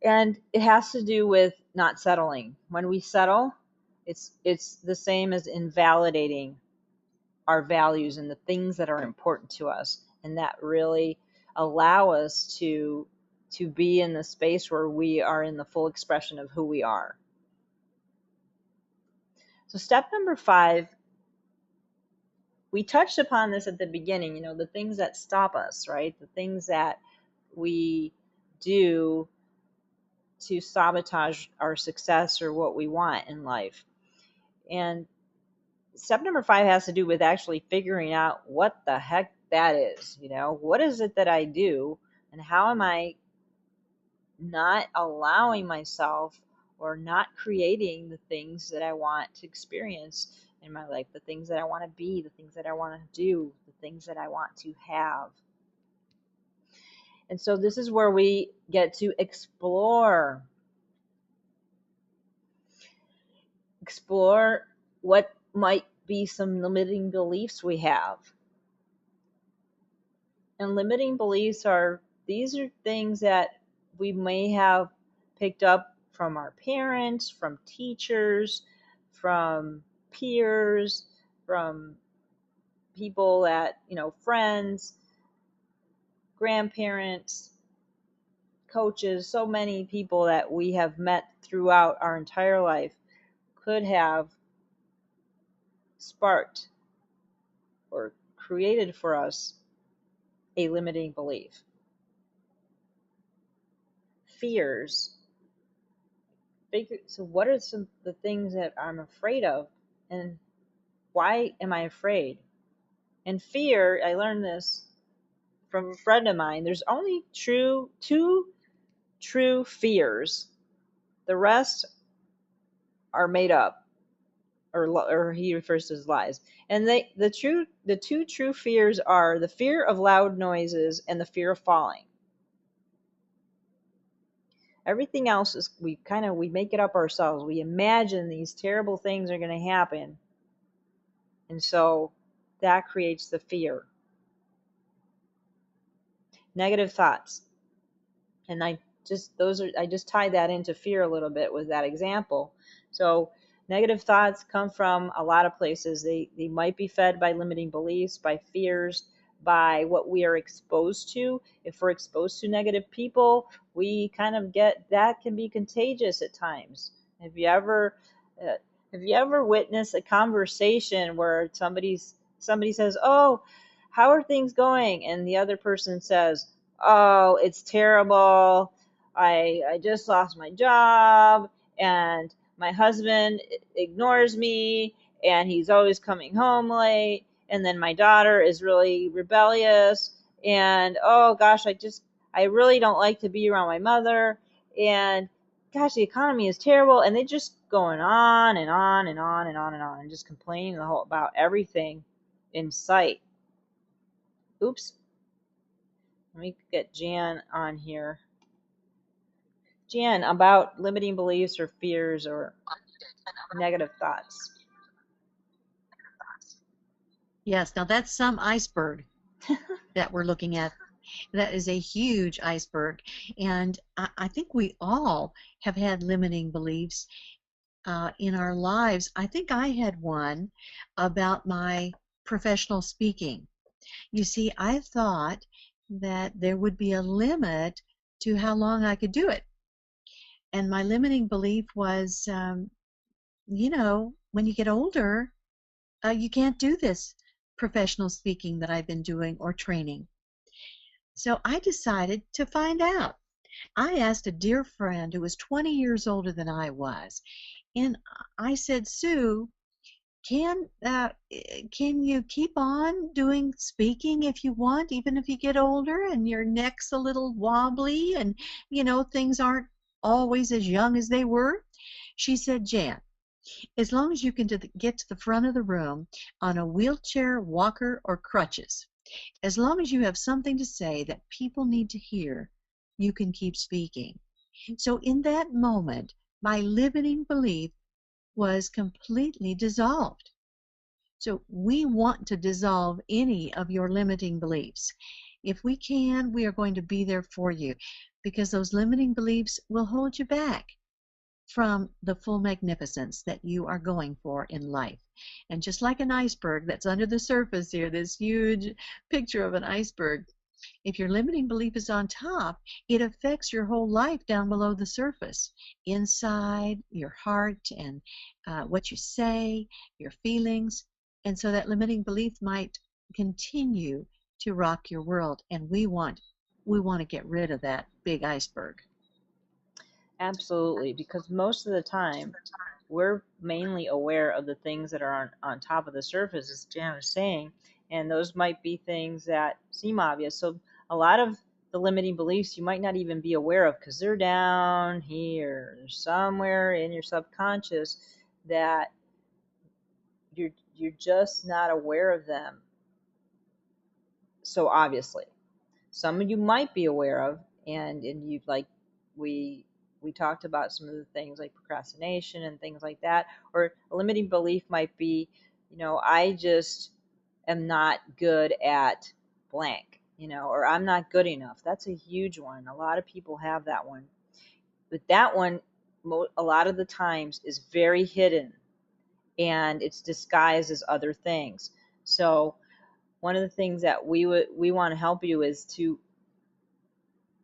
And it has to do with not settling. When we settle, it's the same as invalidating our values and the things that are important to us, and that really allow us to be in the space where we are in the full expression of who we are. So step number 5, we touched upon this at the beginning, the things that stop us, right? The things that we do to sabotage our success or what we want in life. And step number 5 has to do with actually figuring out what the heck that is. What is it that I do, and how am I not allowing myself or not creating the things that I want to experience in my life, the things that I want to be, the things that I want to do, the things that I want to have. And so this is where we get to explore what might be some limiting beliefs we have. And limiting beliefs these are things that we may have picked up from our parents, from teachers, from peers, from people that, friends, grandparents, coaches, so many people that we have met throughout our entire life could have sparked or created for us a limiting belief. Fears. So what are some of the things that I'm afraid of, and why am I afraid? And fear, I learned this from a friend of mine. There's only two true fears. The rest are made up, or he refers to as lies. And the two true fears are the fear of loud noises and the fear of falling. Everything else is we make it up ourselves. We imagine these terrible things are going to happen, and so that creates the fear. Negative thoughts, and I just tied that into fear a little bit with that example. So negative thoughts come from a lot of places. They might be fed by limiting beliefs, by fears, by what we are exposed to. If we're exposed to negative people, we kind of that can be contagious at times. Have you ever witnessed a conversation where somebody says, "Oh, how are things going?" and the other person says, "Oh, it's terrible. I just lost my job, and my husband ignores me, and he's always coming home late, and then my daughter is really rebellious, and oh gosh, I really don't like to be around my mother, and gosh, the economy is terrible," and they just going on and on and on and on and on and just complaining about everything in sight. Oops. Let me get Jan on here. Jan, about limiting beliefs or fears or negative thoughts. Yes, now that's some iceberg that we're looking at. That is a huge iceberg. And I think we all have had limiting beliefs in our lives. I think I had one about my professional speaking. You see, I thought that there would be a limit to how long I could do it. And my limiting belief was, when you get older, you can't do this professional speaking that I've been doing or training. So I decided to find out. I asked a dear friend who was 20 years older than I was, and I said, "Sue, can you keep on doing speaking if you want, even if you get older and your neck's a little wobbly and things aren't always as young as they were?" She said, "Jan, as long as you can get to the front of the room on a wheelchair, walker, or crutches, as long as you have something to say that people need to hear, you can keep speaking." So in that moment, my limiting belief was completely dissolved. So we want to dissolve any of your limiting beliefs. If we can, we are going to be there for you, because those limiting beliefs will hold you back from the full magnificence that you are going for in life. And just like an iceberg that's under the surface here, this huge picture of an iceberg, if your limiting belief is on top, it affects your whole life down below the surface, inside your heart and what you say, your feelings. And so that limiting belief might continue to rock your world. And we want to get rid of that big iceberg. Absolutely, because most of the time we're mainly aware of the things that are on top of the surface, as Jan was saying, And those might be things that seem obvious. So a lot of the limiting beliefs you might not even be aware of because they're down here somewhere in your subconscious that you're just not aware of them so obviously. Some you might be aware of, and you like we we talked about some of the things like procrastination and things like that. Or a limiting belief might be, I just am not good at blank, or I'm not good enough. That's a huge one. A lot of people have that one. But that one, a lot of the times, is very hidden and it's disguised as other things. So one of the things that we want to help you is to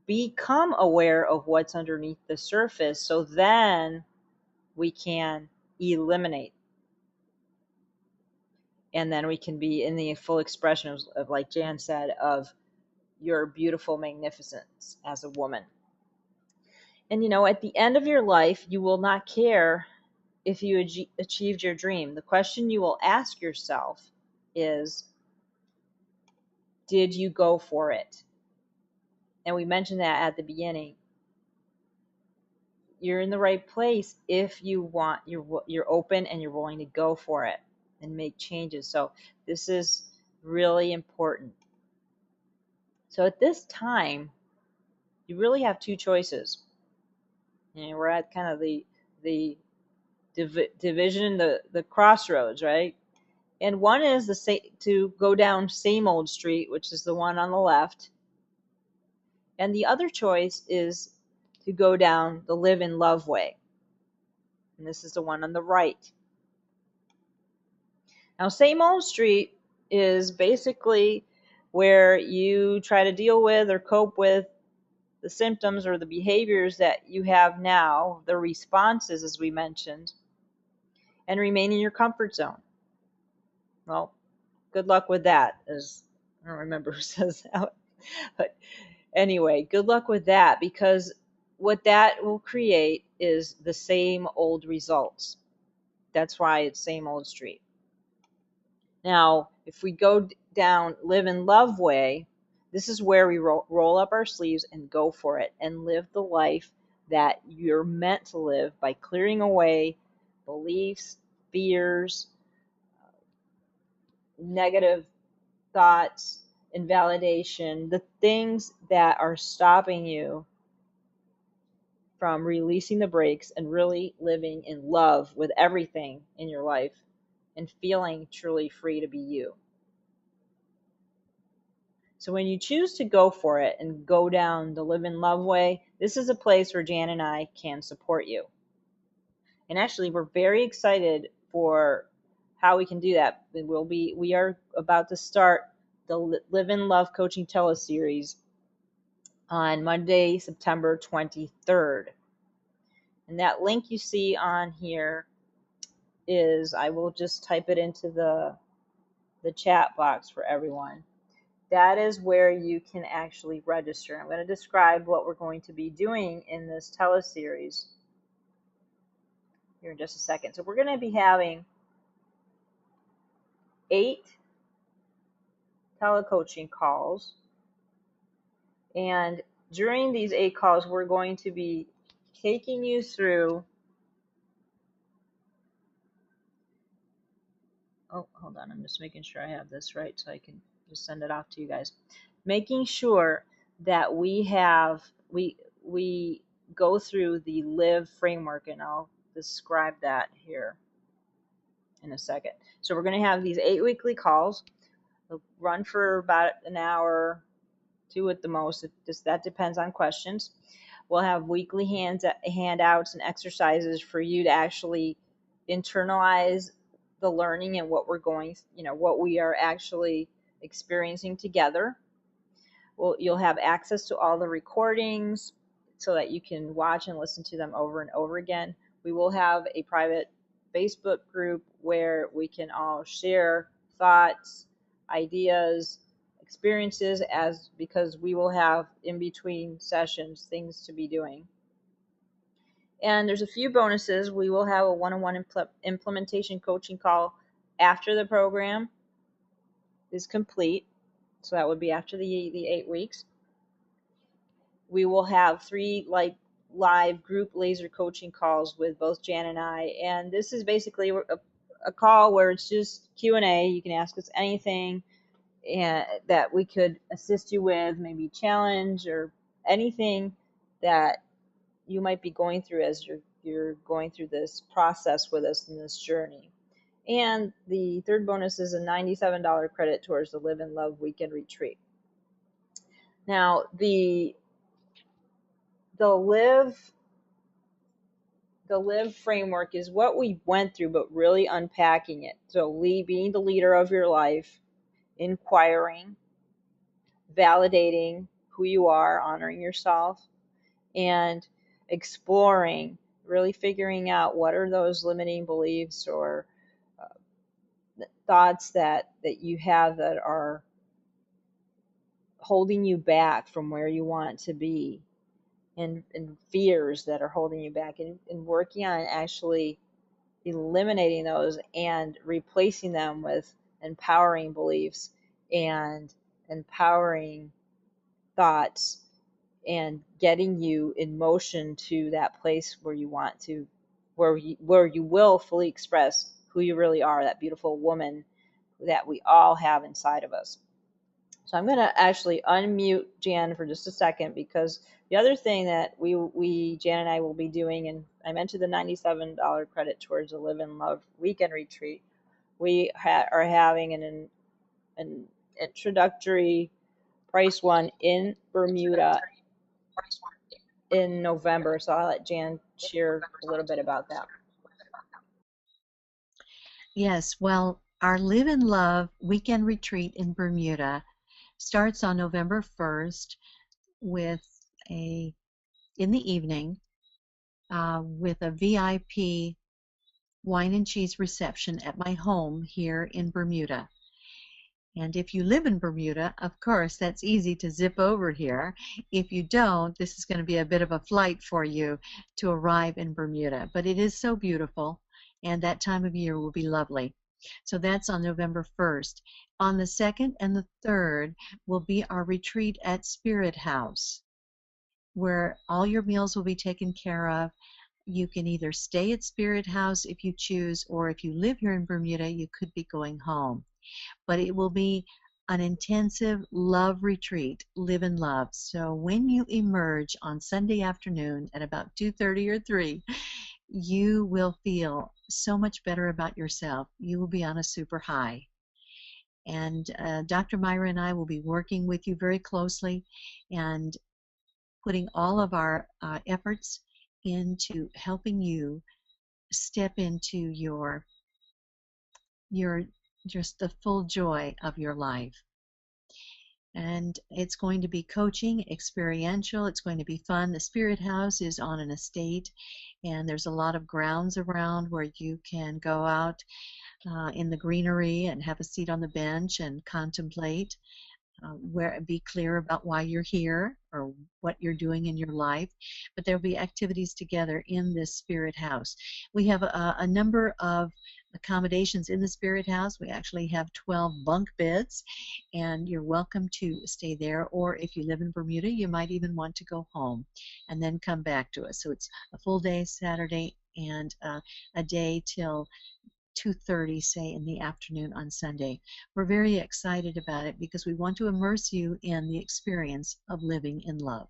become aware of what's underneath the surface so then we can eliminate, and then we can be in the full expression of like Jan said, of your beautiful magnificence as a woman. And at the end of your life you will not care if you achieved your dream. The question you will ask yourself is, did you go for it? And we mentioned that at the beginning. You're in the right place if you're open and you're willing to go for it and make changes. So this is really important. So at this time, you really have two choices. We're at kind of the division, the crossroads, right? And one is to go down same old street, which is the one on the left. And the other choice is to go down the live and love way. And this is the one on the right. Now, same old street is basically where you try to deal with or cope with the symptoms or the behaviors that you have now, the responses, as we mentioned, and remain in your comfort zone. Well, good luck with that, as I don't remember who says that. But anyway, good luck with that, because what that will create is the same old results. That's why it's same old street. Now, if we go down live and love way, this is where we roll up our sleeves and go for it and live the life that you're meant to live by clearing away beliefs, fears, negative thoughts, invalidation, the things that are stopping you from releasing the brakes and really living in love with everything in your life and feeling truly free to be you. So when you choose to go for it and go down the live and love way, this is a place where Jan and I can support you. And actually, we're very excited for how we can do that. We are about to start the Live and Love Coaching Teleseries on Monday, September 23rd. And that link you see on here is, I will just type it into the chat box for everyone. That is where you can actually register. I'm going to describe what we're going to be doing in this teleseries here in just a second. So we're going to be having 8 telecoaching calls. And during these 8 calls, we're going to be taking you through. Oh, hold on. I'm just making sure I have this right so I can just send it off to you guys. Making sure that we go through the live framework, and I'll describe that here in a second. So we're going to have these 8 weekly calls. They'll run for about an hour, 2 at the most. That depends on questions. We'll have weekly handouts and exercises for you to actually internalize the learning and what what we are actually experiencing together. You'll have access to all the recordings so that you can watch and listen to them over and over again. We will have a private Facebook group where we can all share thoughts, ideas, experiences, because we will have in between sessions things to be doing. And there's a few bonuses. We will have a one-on-one implementation coaching call after the program. is complete, so that would be after the 8 weeks, we will have 3 live group laser coaching calls with both Jan and I. And this is basically a call where it's just Q&A. You can ask us anything and that we could assist you with, maybe challenge or anything that you might be going through as you're going through this process with us in this journey. And the third bonus is a $97 credit towards the Live and Love Weekend Retreat. Now, the live framework is what we went through, but really unpacking it. So being the leader of your life, inquiring, validating who you are, honoring yourself, and exploring, really figuring out what are those limiting beliefs or thoughts that you have that are holding you back from where you want to be, and fears that are holding you back, and working on actually eliminating those and replacing them with empowering beliefs and empowering thoughts, and getting you in motion to that place where you want to, where you will fully express who you really are, that beautiful woman that we all have inside of us. So I'm going to actually unmute Jan for just a second, because the other thing that Jan and I will be doing, and I mentioned the $97 credit towards the Live and Love Weekend Retreat. We are having an introductory price one in Bermuda in November. So I'll let Jan share a little bit about that. Yes, well, our Live and Love Weekend Retreat in Bermuda starts on November 1st with in the evening with a VIP wine and cheese reception at my home here in Bermuda. And if you live in Bermuda, of course, that's easy to zip over here. If you don't, this is going to be a bit of a flight for you to arrive in Bermuda. But it is so beautiful, and that time of year will be lovely. So that's on November 1st. On the 2nd and the 3rd will be our retreat at Spirit House, where all your meals will be taken care of. You can either stay at Spirit House if you choose, or if you live here in Bermuda, you could be going home. But it will be an intensive love retreat, live and love. So when you emerge on Sunday afternoon at about 2:30 or 3, you will feel so much better about yourself. You will be on a super high. And Dr. Myra and I will be working with you very closely and putting all of our efforts into helping you step into your just the full joy of your life. And it's going to be coaching, experiential. It's going to be fun. The Spirit House is on an estate, and there's a lot of grounds around where you can go out in the greenery and have a seat on the bench and contemplate. Be clear about why you're here or what you're doing in your life. But there'll be activities together in this Spirit House. We have a number of accommodations in the Spirit House. We actually have 12 bunk beds, and you're welcome to stay there. Or if you live in Bermuda, you might even want to go home and then come back to us. So it's a full day Saturday and a day till 2:30, say, in the afternoon on Sunday. We're very excited about it because we want to immerse you in the experience of living in love.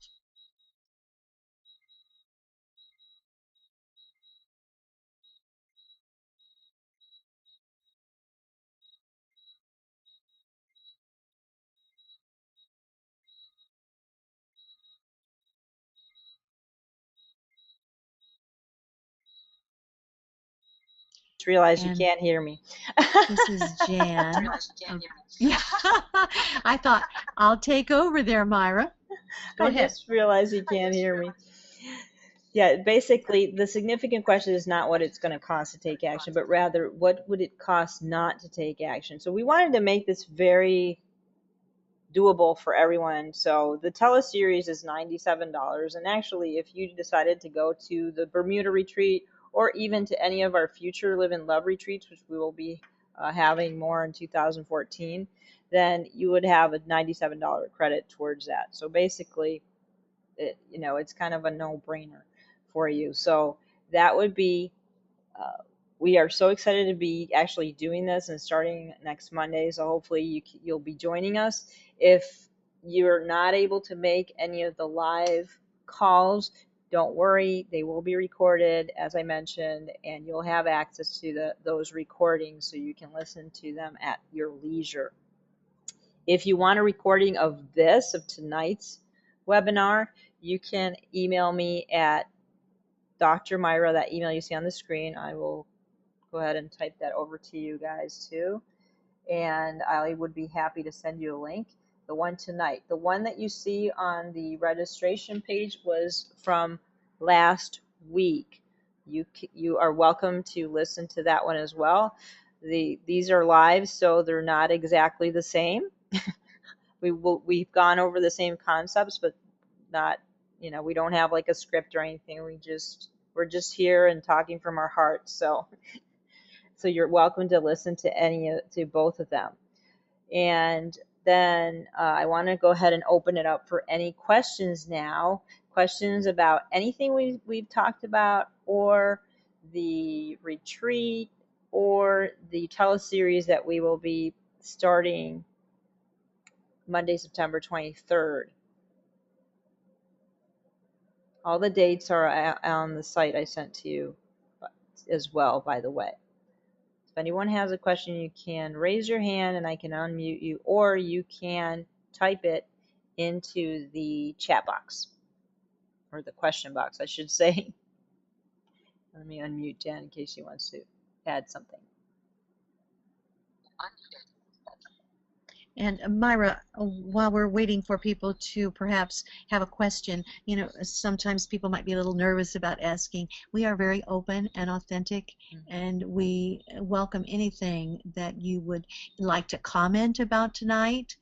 Just realized you can't hear me. This is Jan. Yeah, I thought I'll take over there, Myra. Go ahead. I just realized you can't hear me. Yeah, basically, the significant question is not what it's going to cost to take action, but rather what would it cost not to take action. So we wanted to make this very doable for everyone. So the teleseries is $97. And actually, if you decided to go to the Bermuda retreat or even to any of our future Live and Love retreats, which we will be having more in 2014, then you would have a $97 credit towards that. So basically, it's kind of a no-brainer for you. So that would be, uh, we are so excited to be actually doing this and starting next Monday. So hopefully you'll be joining us. If you're not able to make any of the live calls, don't worry, they will be recorded, as I mentioned, and you'll have access to those recordings so you can listen to them at your leisure. If you want a recording of tonight's webinar, you can email me at Dr. Myra, that email you see on the screen. I will go ahead and type that over to you guys too. And I would be happy to send you a link. The one tonight, the one that you see on the registration page was from last week. You are welcome to listen to that one as well. These are live, so they're not exactly the same. We've gone over the same concepts, but not, we don't have like a script or anything. We're just here and talking from our hearts. So you're welcome to listen to both of them. And then I want to go ahead and open it up for any questions now. Questions about anything we've talked about, or the retreat, or the teleseries that we will be starting Monday, September 23rd. All the dates are on the site I sent to you as well, by the way. If anyone has a question, you can raise your hand and I can unmute you, or you can type it into the chat box, or the question box, I should say. Let me unmute Jen in case she wants to add something. And Myra, while we're waiting for people to perhaps have a question, sometimes people might be a little nervous about asking. We are very open and authentic, and we welcome anything that you would like to comment about tonight.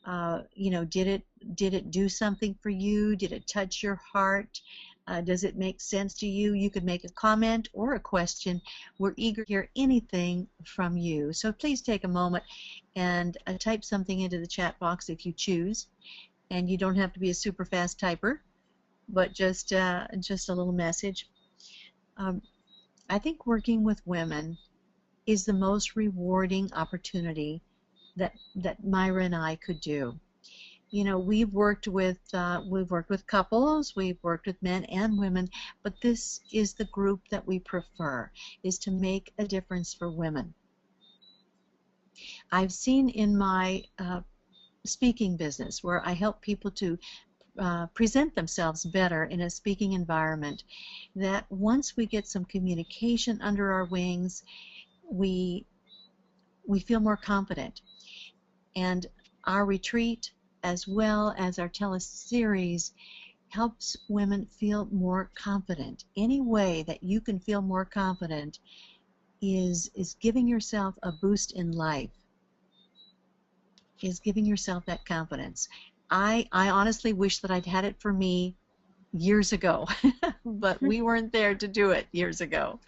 Did it do something for you? Did it touch your heart? Does it make sense to you? You could make a comment or a question. We're eager to hear anything from you. So please take a moment and type something into the chat box if you choose. And you don't have to be a super fast typer, but just a little message. I think working with women is the most rewarding opportunity that Myra and I could do. We've worked with couples, we've worked with men and women, but this is the group that we prefer, is to make a difference for women. I've seen in my speaking business, where I help people to present themselves better in a speaking environment, that once we get some communication under our wings, we feel more confident. And our retreat, as well as our teleseries, helps women feel more confident. Any way that you can feel more confident is giving yourself a boost in life, is giving yourself that confidence. I honestly wish that I'd had it for me years ago, but we weren't there to do it years ago.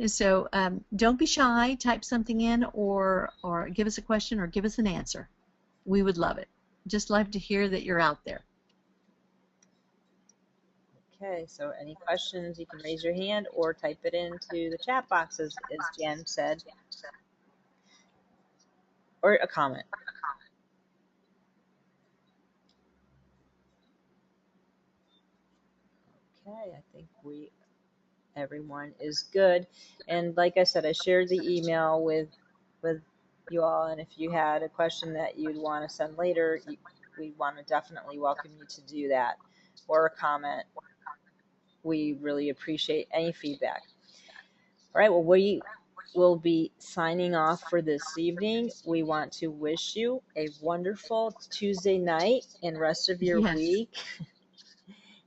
So don't be shy. Type something in, or give us a question, or give us an answer. We would love it. Just love to hear that you're out there. Okay, so any questions, you can raise your hand or type it into the chat box, as Jan said, or a comment. Okay, I think everyone is good. And like I said, I shared the email with you all, and if you had a question that you'd want to send later, we want to definitely welcome you to do that, or a comment. We really appreciate any feedback. All right, well, we will be signing off for this evening. We want to wish you a wonderful Tuesday night and rest of your week.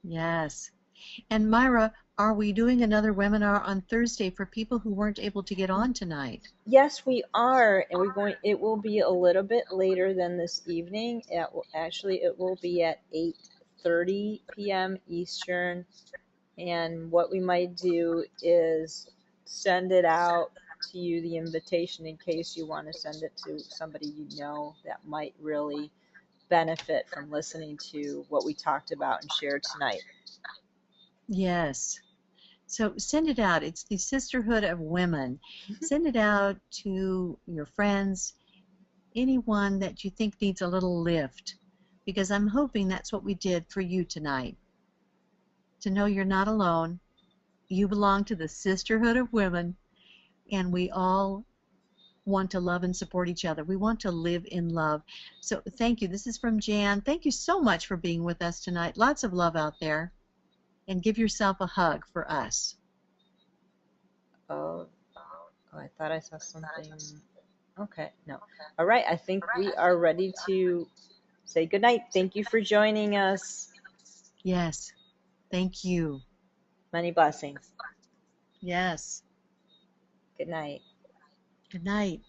Yes. And Myra, are we doing another webinar on Thursday for people who weren't able to get on tonight? Yes, we are, and it will be a little bit later than this evening. It will be at 8:30 p.m. Eastern. And what we might do is send it out to you the invitation in case you want to send it to somebody you know that might really benefit from listening to what we talked about and shared tonight. Yes. So send it out. It's the Sisterhood of Women. Send it out to your friends, anyone that you think needs a little lift, because I'm hoping that's what we did for you tonight. To know you're not alone. You belong to the Sisterhood of Women, and we all want to love and support each other. We want to live in love. So thank you. This is from Jan. Thank you so much for being with us tonight. Lots of love out there. And give yourself a hug for us. Oh, I thought I saw something. Okay, no. All right, I think we are ready to say goodnight. Thank you for joining us. Yes. Thank you. Many blessings. Yes. Good night. Good night.